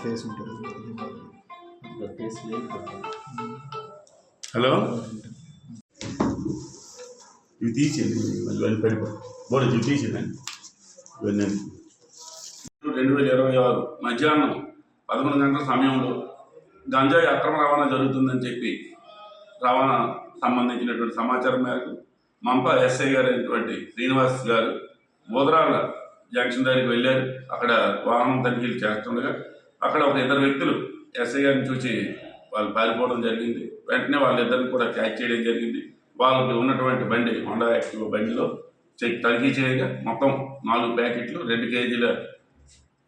Face ఉంటుంది. Hello, ఇవి తీసేయండి, మళ్ళీ పడిపో బోర్డు ఇవి తీసేయండి. ఇవన్నీ 2026 మధ్యాహ్నం 11 గంటల సమయంలో గంజాయి అక్రమ రవాణా జరుగుతుందని చెప్పి రవాణా సంబంధించినటువంటి సమాచారం మేరకు మంప ఎస్ఐ గారు అయినటువంటి శ్రీనివాస్ గారు బోదరాల జంక్షన్ దగ్గరికి వెళ్ళారు. అక్కడ వాహనం తనిఖీలు చేస్తుండగా అక్కడ ఒక ఇద్దరు వ్యక్తులు ఎస్ఐ గారిని చూసి వాళ్ళు పారిపోవడం జరిగింది. వెంటనే వాళ్ళిద్దరిని కూడా క్యాచ్ చేయడం జరిగింది. వాళ్ళకి ఉన్నటువంటి బండి హోండా యాక్టివ్ బండిలో తనిఖీ చేయగా మొత్తం 4 ప్యాకెట్లు 2 కేజీల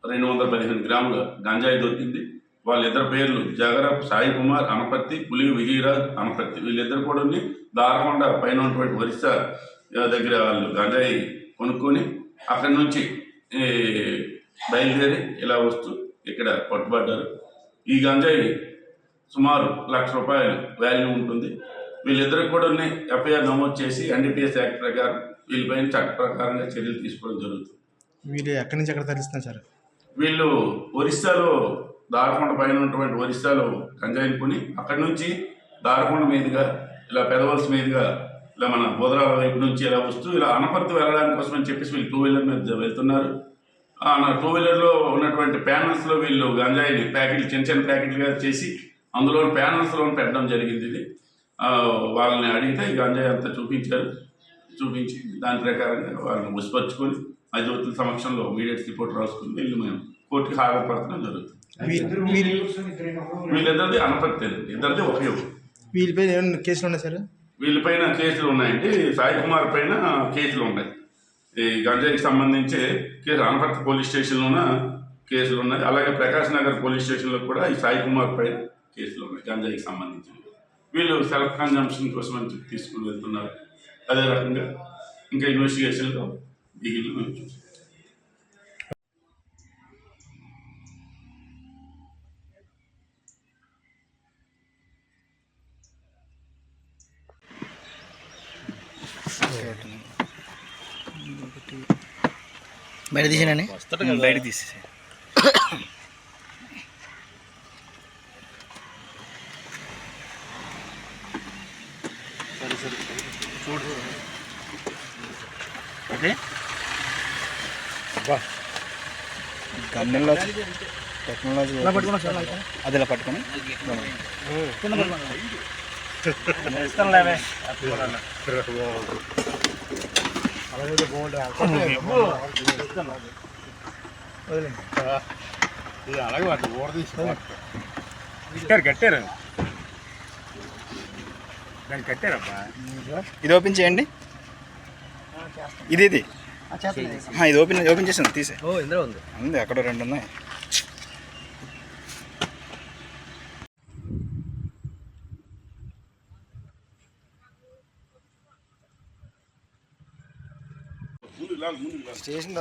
215 గ్రాముల గంజాయి దొరికింది. వాళ్ళిద్దరు పేర్లు జగరప్ సాయి కుమార్ అనపర్తి, పులి విజయరాజ్ అనపర్తి. వీళ్ళిద్దరు కూడా దారకొండ పైన ఉన్నటువంటి ఒరిస్సా దగ్గర వాళ్ళు గంజాయి కొనుక్కొని అక్కడి నుంచి బయలుదేరి ఇలా వస్తూ ఇక్కడ పట్టుబడ్డారు. ఈ గంజాయి సుమారు ₹1,00,000 వాల్యూ ఉంటుంది. వీళ్ళిద్దరికి కూడా ఎఫ్ఐఆర్ నమోదు చేసి ఎన్డీపీఎస్ యాక్ట్ ప్రకారం వీళ్ళపైన చట్ట ప్రకారంగా చర్యలు తీసుకోవడం జరుగుతుంది. వీళ్ళు ఎక్కడి నుంచి ఎక్కడ తరలిస్తున్నారు సార్? వీళ్ళు ఒరిస్సాలో దారకొండ పైన ఉన్నటువంటి ఒరిస్సాలో గంజాయిని కొని అక్కడి నుంచి దారకొండ మీదుగా ఇలా పెదవలస మీదుగా ఇలా మన బోదరాల వైపు నుంచి ఇలా వస్తూ ఇలా అనపర్తి వెళ్ళడానికి కోసం అని చెప్పేసి వీళ్ళు 2 వీలర్ మీద వెళ్తున్నారు. 2 వీలర్లో ఉన్నటువంటి ప్యానల్స్లో వీళ్ళు గంజాయిని ప్యాకెట్లు చిన్న చిన్న ప్యాకెట్లుగా చేసి అందులో ప్యానల్స్లో పెట్టడం జరిగింది. ఇది వాళ్ళని అడిగితే ఈ గంజాయి అంతా చూపించి దాని ప్రకారంగా వాళ్ళని ఉసిపరుచుకొని అధివక్తుల సమక్షంలో ఇమీడియట్ రిపోర్ట్ రాసుకుని వీళ్ళు మేము కోర్టుకి హాజరుపరచడం జరుగుతుంది. వీళ్ళిద్దరిది అనపర్తి, ఇద్దరిది ఒకే. వీళ్ళపైన ఏమైనా కేసులు ఉన్నాయి సార్? వీళ్ళపైన కేసులు ఉన్నాయండి. సాయి కుమార్ పైన కేసులు ఉన్నాయి. ఈ గంజాయికి సంబంధించి అనపర్తి పోలీస్ స్టేషన్లోన కేసులు ఉన్నాయి. అలాగే ప్రకాశ్ నగర్ పోలీస్ స్టేషన్లో కూడా ఈ సాయి కుమార్ పైన కేసులు ఉన్నాయి గంజాయికి సంబంధించి. వీళ్ళు సెల్ఫ్ కన్జంప్షన్ కోసం అని తీసుకుని వెళ్తున్నారు. అదే రకంగా ఇంకా ఇన్వెస్టిగేషన్లో దిగిలు మేము చూసాం. బయట తీసానని బయట తీసేసి చూడు అదే గన్నెల్లో టెక్నాలజీ అది ఇలా పట్టుకొని ఇస్తానులేవే అలాగే వాటి ఓడ తీసుకో కట్టారు దాన్ని కట్టారబ్బా. ఇది ఓపెన్ చేయండి. ఇది ఇది ఓపెన్ చేసాను తీసే ఉంది. అక్కడ 2 ఉన్నాయి. స్టేషన్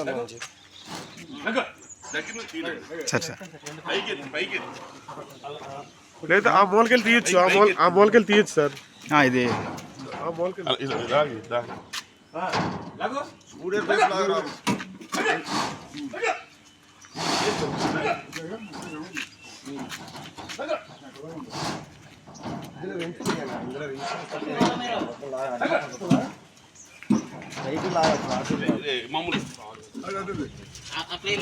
లేదా ఆ మూలకెళ్ళి తీయచ్చు. ఆ మూలకెళ్ళి తీయచ్చు సార్. ఇది ఆ మూలకెళ్ళి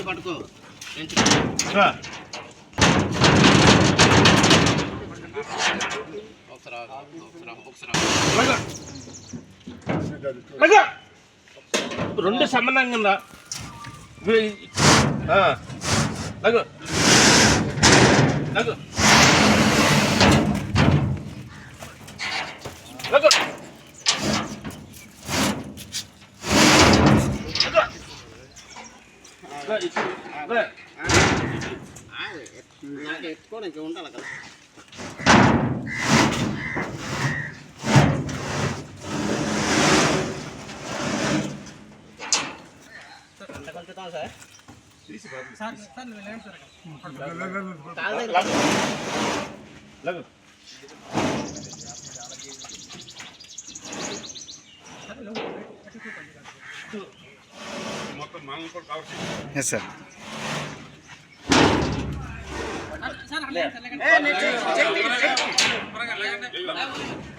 పట్టుకో రెండు సంబంధంగా ఎత్తుకోవడానికి ఉండాలి కదా. Yes sir. త్వరగా లేకండి.